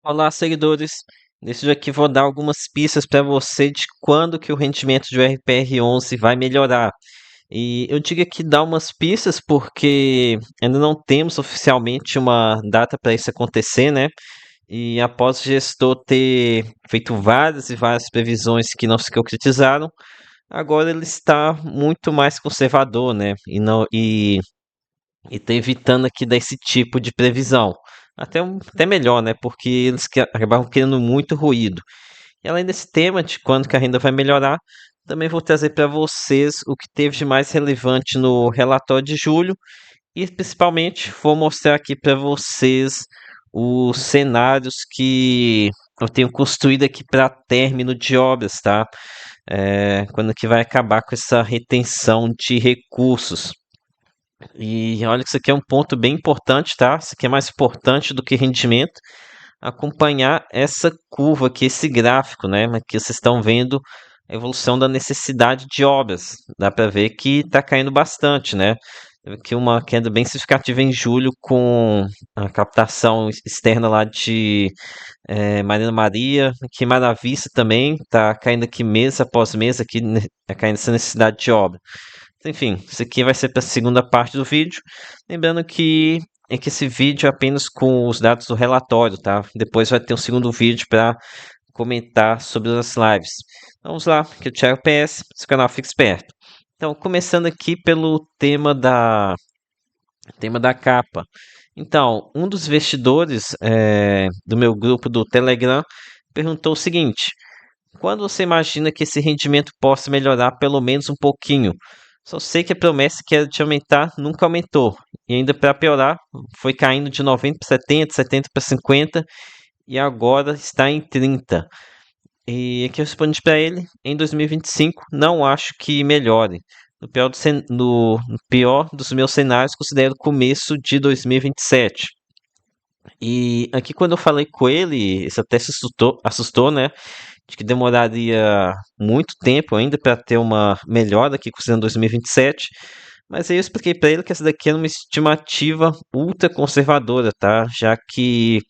Olá, seguidores. Nesse vídeo aqui vou dar algumas pistas para você de quando que o rendimento do RPR11 vai melhorar. E eu digo aqui dar umas pistas porque ainda não temos oficialmente uma data para isso acontecer, né? E após o gestor ter feito várias e várias previsões que não se concretizaram, agora ele está muito mais conservador, né? E tá evitando aqui desse tipo de previsão. Até melhor, né? Porque eles acabavam criando muito ruído. E além desse tema de quando que a renda vai melhorar, também vou trazer para vocês o que teve de mais relevante no relatório de julho e principalmente vou mostrar aqui para vocês os cenários que eu tenho construído aqui para término de obras, tá? Quando que vai acabar com essa retenção de recursos. E olha que isso aqui é um ponto bem importante, tá? Isso aqui é mais importante do que rendimento. Acompanhar essa curva aqui, esse gráfico, né? Aqui vocês estão vendo a evolução da necessidade de obras. Dá para ver que está caindo bastante, né? Teve aqui uma queda bem significativa em julho com a captação externa lá de Marina Maria, aqui em Maravilha também, está caindo aqui mês após mês, aqui tá caindo essa necessidade de obra. Enfim, isso aqui vai ser para a segunda parte do vídeo. Lembrando que esse vídeo é apenas com os dados do relatório, tá? Depois vai ter um segundo vídeo para comentar sobre as lives. Então, vamos lá, que é o Thiago PS, seu canal Fica Esperto. Então, começando aqui pelo tema da capa. Então, um dos investidores do meu grupo do Telegram perguntou o seguinte: quando você imagina que esse rendimento possa melhorar pelo menos um pouquinho? Só sei que a promessa que era de aumentar nunca aumentou. E ainda para piorar, foi caindo de 90 para 70, 70 para 50 e agora está em 30. E aqui eu respondi para ele, em 2025 não acho que melhore. No pior dos meus cenários, considero o começo de 2027. E aqui quando eu falei com ele, isso até se assustou, né? De que demoraria muito tempo ainda para ter uma melhora aqui considerando 2027. Mas aí eu expliquei para ele que essa daqui é uma estimativa ultra conservadora, tá? Já que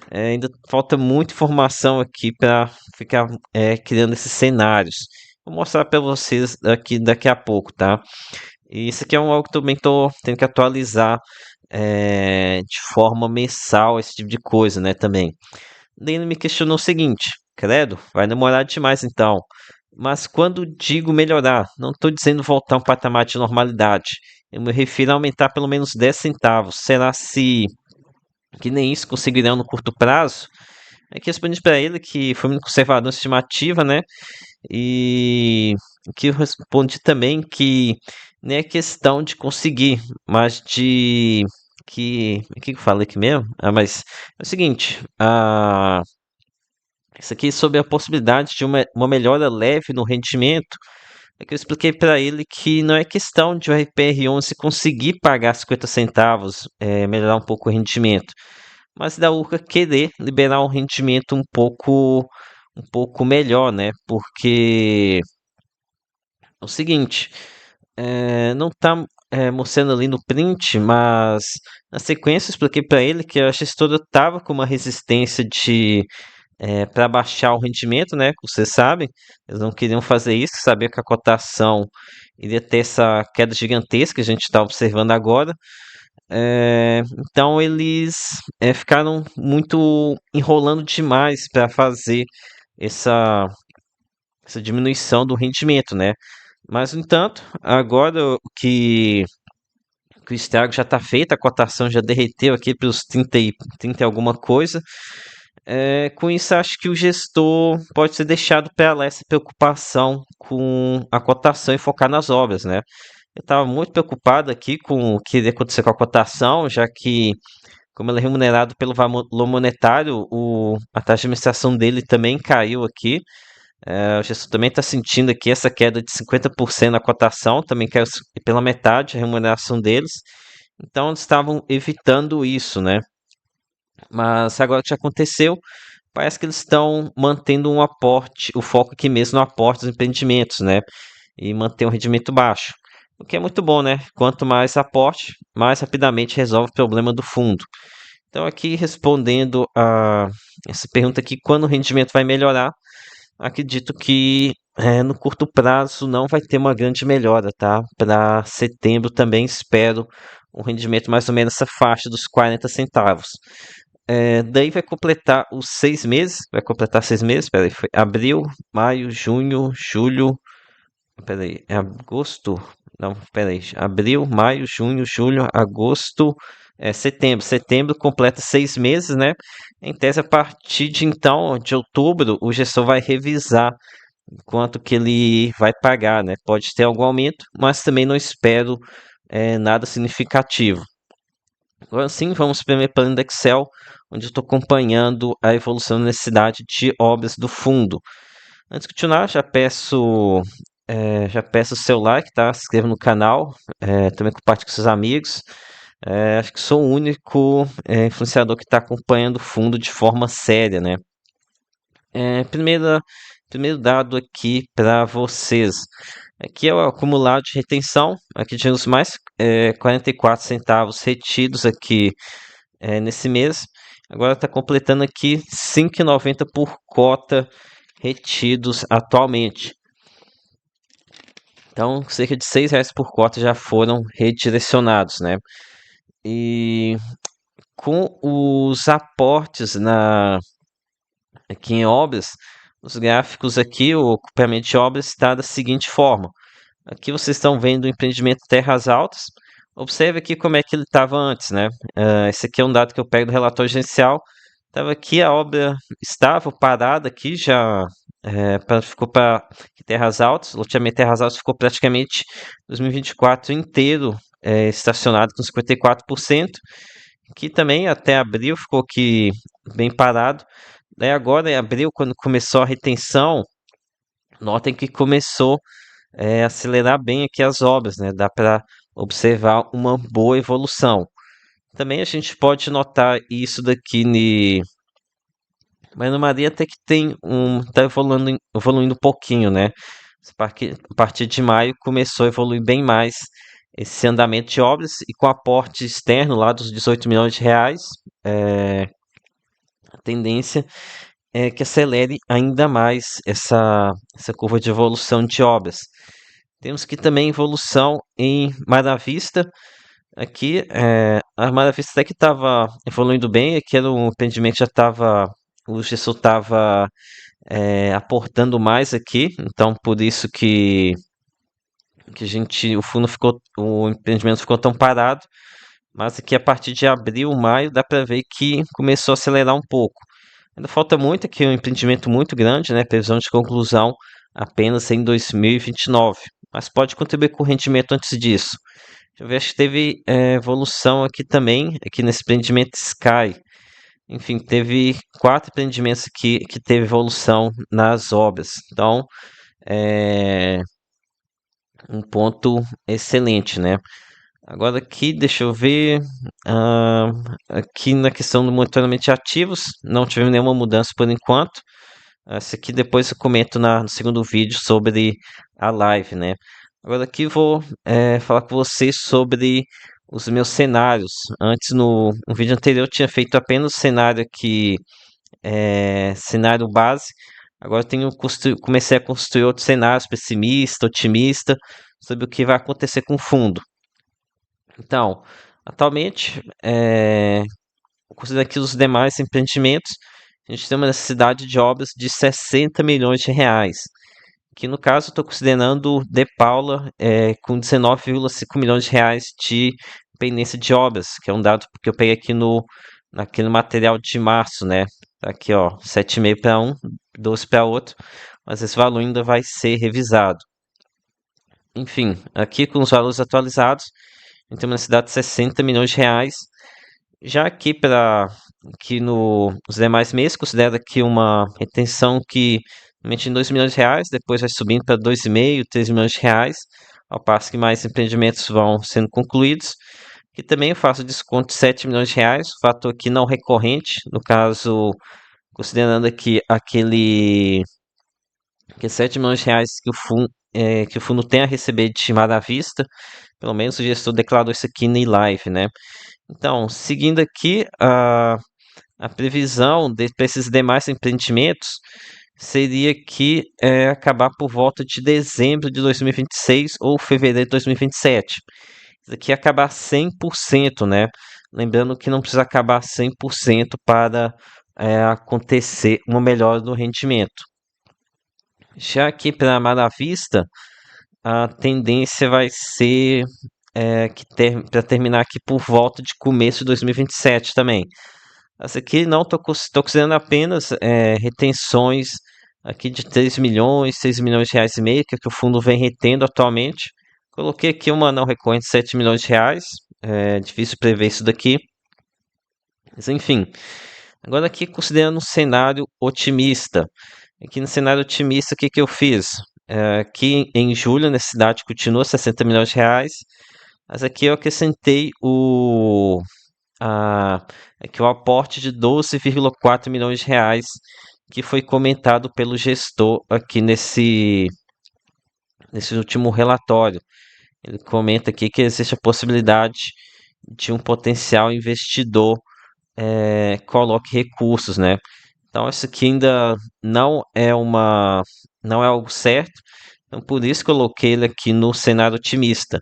ainda falta muita informação aqui para ficar criando esses cenários. Vou mostrar para vocês aqui daqui a pouco, tá? E isso aqui é algo que também estou tendo que atualizar de forma mensal, esse tipo de coisa, né? Também. Daí ele me questionou o seguinte: credo, vai demorar demais então. Mas quando digo melhorar, não estou dizendo voltar a um patamar de normalidade. Eu me refiro a aumentar pelo menos 10 centavos. Será se que nem isso conseguirão no curto prazo? É que eu respondi para ele que foi muito conservador na estimativa, né? E que eu respondi também que nem é questão de conseguir, mas de o que eu falei aqui mesmo? Mas é o seguinte, isso aqui é sobre a possibilidade de uma melhora leve no rendimento. É que eu expliquei para ele que não é questão de o RPR11 conseguir pagar 50 centavos, melhorar um pouco o rendimento, mas da Urca querer liberar um rendimento um pouco melhor, né? Porque é o seguinte, não está mostrando ali no print, mas na sequência eu expliquei para ele que a gestora estava com uma resistência de para baixar o rendimento, né? Como vocês sabem, eles não queriam fazer isso, sabia que a cotação iria ter essa queda gigantesca que a gente está observando agora. Então eles ficaram muito enrolando demais para fazer essa, essa diminuição do rendimento, né? Mas, no entanto, agora que o estrago já está feito, a cotação já derreteu aqui para os 30 e alguma coisa. Com isso, acho que o gestor pode ser deixado para lá essa preocupação com a cotação e focar nas obras, né? Eu estava muito preocupado aqui com o que iria acontecer com a cotação, já que, como ele é remunerado pelo valor monetário, a taxa de administração dele também caiu aqui. O gestor também está sentindo aqui essa queda de 50% na cotação, também caiu pela metade a remuneração deles. Então, eles estavam evitando isso, né? Mas agora que já aconteceu, parece que eles estão mantendo um aporte, o foco aqui mesmo no aporte dos empreendimentos, né? E manter um rendimento baixo. O que é muito bom, né? Quanto mais aporte, mais rapidamente resolve o problema do fundo. Então, aqui respondendo a essa pergunta aqui, quando o rendimento vai melhorar, acredito que no curto prazo não vai ter uma grande melhora, tá? Para setembro também espero um rendimento mais ou menos essa faixa dos 40 centavos. Daí vai completar os 6 meses, vai completar 6 meses, peraí, foi abril, maio, junho, julho, peraí, é agosto? Não, peraí, abril, maio, junho, julho, agosto, setembro. Setembro completa 6 meses, né? Em tese, a partir de então, de outubro, o gestor vai revisar quanto que ele vai pagar, né? Pode ter algum aumento, mas também não espero nada significativo. Agora sim, vamos para o meu plano do Excel, onde eu estou acompanhando a evolução da necessidade de obras do fundo. Antes de continuar, já peço o seu like, tá? Se inscreva no canal, também compartilhe com seus amigos. Acho que sou o único influenciador que está acompanhando o fundo de forma séria, né? Primeiro dado aqui para vocês. Aqui é o acumulado de retenção. Aqui temos mais 44 centavos retidos aqui nesse mês. Agora está completando aqui 5,90 por cota retidos atualmente. Então, cerca de R$ 6 por cota já foram redirecionados, né? E com os aportes aqui em obras, os gráficos aqui, o acompanhamento de obras está da seguinte forma. Aqui vocês estão vendo o empreendimento Terras Altas. Observe aqui como é que ele estava antes, né? Esse aqui é um dado que eu pego do relatório gerencial. Estava aqui, a obra estava parada aqui, já ficou para Terras Altas. O loteamento Terras Altas ficou praticamente 2024 inteiro estacionado com 54%. Aqui também até abril ficou aqui bem parado. Daí agora em abril, quando começou a retenção, notem que começou acelerar bem aqui as obras, né? Dá para observar uma boa evolução. Também a gente pode notar isso daqui mas no Maria até que tá evoluindo um pouquinho, né? A partir de maio começou a evoluir bem mais esse andamento de obras e com aporte externo lá dos 18 milhões de reais, a tendência é que acelere ainda mais essa curva de evolução de obras. Temos aqui também evolução em Mar da Vista. Aqui, a Mar da Vista até que estava evoluindo bem, aqui era um empreendimento já estava, o gestor estava aportando mais aqui, então por isso que o empreendimento ficou tão parado, mas aqui a partir de abril, maio, dá para ver que começou a acelerar um pouco. Ainda falta muito aqui, um empreendimento muito grande, né? Previsão de conclusão apenas em 2029, mas pode contribuir com o rendimento antes disso. Deixa eu ver, acho que teve evolução aqui também, aqui nesse empreendimento Sky. Enfim, teve 4 empreendimentos aqui que teve evolução nas obras. Então, é um ponto excelente, né? Agora aqui, deixa eu ver. ah, Aqui na questão do monitoramento de ativos, não tivemos nenhuma mudança por enquanto. Essa aqui depois eu comento no segundo vídeo sobre a live, né? Agora aqui vou falar com vocês sobre os meus cenários. Antes, no vídeo anterior, eu tinha feito apenas o cenário aqui, cenário base. Agora eu comecei a construir outros cenários, pessimista, otimista, sobre o que vai acontecer com o fundo. Então, atualmente, considerando aqui os demais empreendimentos, a gente tem uma necessidade de obras de 60 milhões de reais. Que no caso estou considerando De Paula com 19,5 milhões de reais de pendência de obras, que é um dado que eu peguei aqui naquele material de março, né? Tá aqui, ó, 7,5 para um, 12 para outro, mas esse valor ainda vai ser revisado. Enfim, aqui com os valores atualizados, a gente tem uma necessidade de 60 milhões de reais. Já aqui que nos demais meses, considera aqui uma retenção que mete em 2 milhões de reais, depois vai subindo para 2,5, 3 milhões de reais, ao passo que mais empreendimentos vão sendo concluídos. E também eu faço desconto de 7 milhões de reais, fator aqui não recorrente, no caso, considerando aqui que 7 milhões de reais que o fundo tem a receber de estimada à vista, pelo menos o gestor declarou isso aqui na live, né? Então, seguindo aqui, a previsão para esses demais empreendimentos seria que acabar por volta de dezembro de 2026 ou fevereiro de 2027. Isso aqui é acabar 100%, né? Lembrando que não precisa acabar 100% para acontecer uma melhora do rendimento. Já aqui para a Mara Vista, a tendência vai ser para terminar aqui por volta de começo de 2027 também. Essa aqui não estou considerando apenas retenções aqui de 3 milhões, 6 milhões de reais e meio, que é que o fundo vem retendo atualmente. Coloquei aqui uma não recorrente de 7 milhões de reais. É difícil prever isso daqui. Mas enfim, agora aqui considerando um cenário otimista. Aqui no cenário otimista, o que eu fiz? Aqui em julho, a necessidade continua 60 milhões de reais. Mas aqui eu acrescentei aqui o aporte de 12,4 milhões de reais que foi comentado pelo gestor aqui nesse último relatório. Ele comenta aqui que existe a possibilidade de um potencial investidor coloque recursos, né? Então isso aqui ainda não é algo certo. Então por isso que eu coloquei ele aqui no cenário otimista.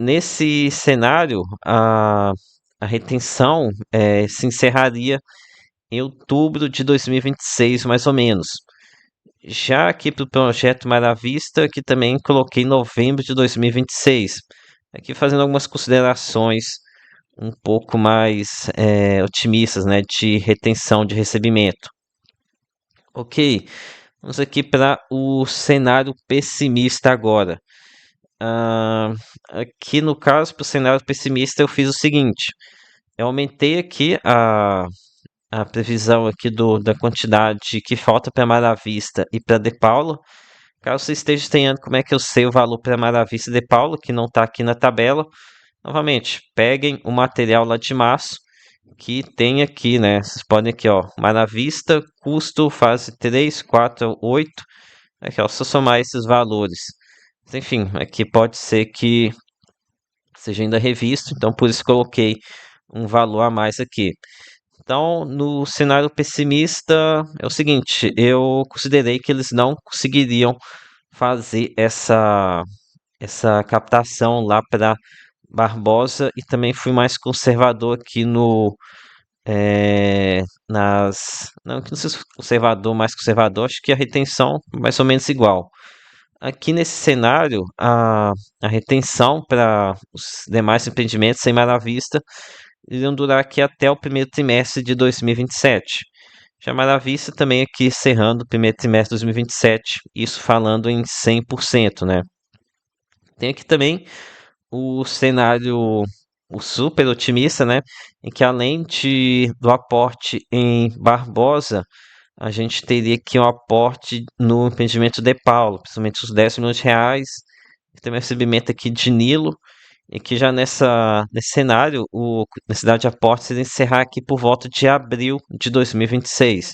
Nesse cenário, a retenção se encerraria em outubro de 2026, mais ou menos. Já aqui para o projeto Mara Vista, que também coloquei novembro de 2026. Aqui fazendo algumas considerações um pouco mais otimistas, né, de retenção de recebimento. Ok, vamos aqui para o cenário pessimista agora. Aqui no caso, para o cenário pessimista, eu fiz o seguinte: eu aumentei aqui a previsão aqui da quantidade que falta para Mara Vista e para De Paula. Caso você esteja estranhando como é que eu sei o valor para Mara Vista e De Paula, que não está aqui na tabela, novamente, peguem o material lá de março, que tem aqui, né? Vocês podem aqui, ó, Mara Vista, custo, fase 3, 4, 8. Aqui, ó, só somar esses valores. Mas, enfim, aqui pode ser que seja ainda revisto, então por isso coloquei um valor a mais aqui. Então, no cenário pessimista, é o seguinte: eu considerei que eles não conseguiriam fazer essa captação lá para Barbosa e também fui mais conservador aqui no. Não, que não sei se conservador, mais conservador, acho que a retenção mais ou menos igual. Aqui nesse cenário, a retenção para os demais empreendimentos sem Mara Vista iriam durar aqui até o primeiro trimestre de 2027. Já Mara Vista também aqui encerrando o primeiro trimestre de 2027, isso falando em 100%, né? Tem aqui também o cenário, o super otimista, né? Em que além do aporte em Barbosa, a gente teria aqui um aporte no empreendimento de Paulo, principalmente os 10 milhões de reais, e também recebimento aqui de Nilo, e que já nesse cenário, a necessidade de aporte seria encerrar aqui por volta de abril de 2026.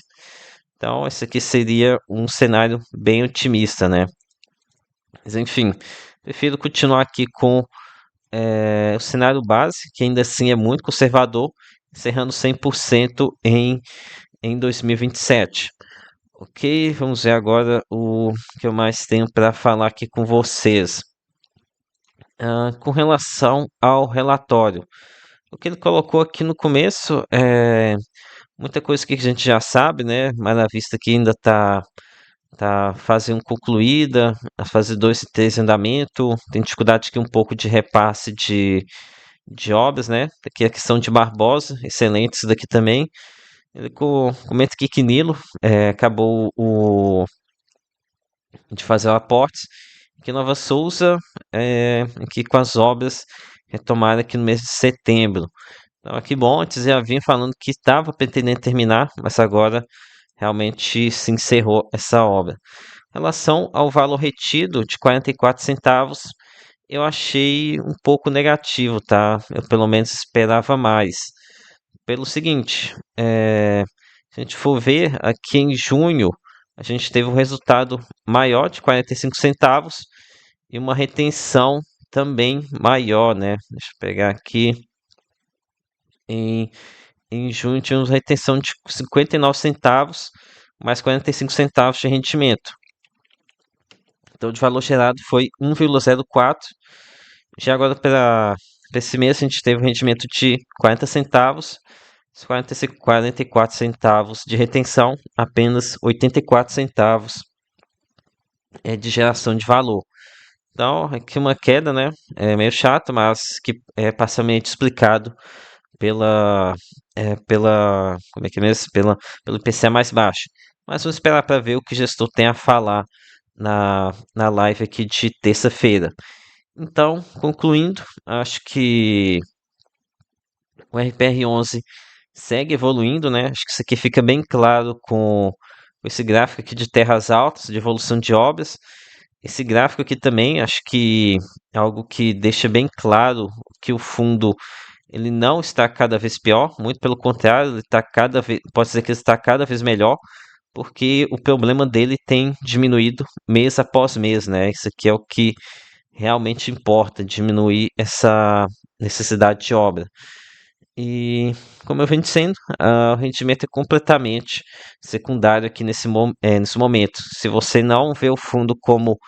Então, esse aqui seria um cenário bem otimista, né? Mas, enfim, prefiro continuar aqui com o cenário base, que ainda assim é muito conservador, encerrando 100% em 2027. Ok, vamos ver agora o que eu mais tenho para falar aqui com vocês. Com relação ao relatório, o que ele colocou aqui no começo é muita coisa que a gente já sabe, né? Mas na vista que ainda tá fase 1 concluída, a fase 2 e 3 em andamento, tem dificuldade aqui um pouco de repasse de obras, né? Aqui a questão de Barbosa, excelente isso daqui também. Ele comenta aqui que Nilo acabou de fazer o aporte, que Nova Souza, aqui com as obras retomadas aqui no mês de setembro. Então, que bom, antes já vinha falando que estava pretendendo terminar, mas agora realmente se encerrou essa obra. Em relação ao valor retido de 44 centavos, eu achei um pouco negativo, tá? Eu pelo menos esperava mais. Pelo seguinte, se a gente for ver aqui em junho, a gente teve um resultado maior de 45 centavos e uma retenção também maior, né? Deixa eu pegar aqui. Em, em junho tínhamos retenção de 59 centavos, mais 45 centavos de rendimento. Então, de valor gerado foi 1,04. Já agora, para esse mês, a gente teve um rendimento de 40 centavos, 44 centavos de retenção, apenas 84 centavos de geração de valor. Então, aqui uma queda, né? É meio chato, mas que é parcialmente explicado como é que é mesmo? Pelo IPCA mais baixo. Mas vamos esperar para ver o que o gestor tem a falar na live aqui de terça-feira. Então, concluindo, acho que o RPR11 segue evoluindo, né? Acho que isso aqui fica bem claro com esse gráfico aqui de terras altas, de evolução de obras. Esse gráfico aqui também, acho que é algo que deixa bem claro que o fundo ele não está cada vez pior, muito pelo contrário, ele está cada vez, pode dizer que ele está cada vez melhor, porque o problema dele tem diminuído mês após mês, né? Isso aqui é o que realmente importa, diminuir essa necessidade de obra. E, como eu venho dizendo, o rendimento é completamente secundário aqui nesse momento. Se você não vê o fundo como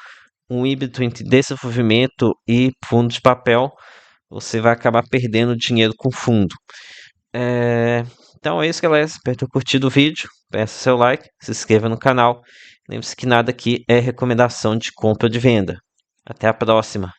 um híbrido entre desenvolvimento e fundo de papel, você vai acabar perdendo dinheiro com fundo. É, Então é isso, galera. Espero ter curtido o vídeo. Peça seu like, se inscreva no canal. Lembre-se que nada aqui é recomendação de compra ou de venda. Até a próxima.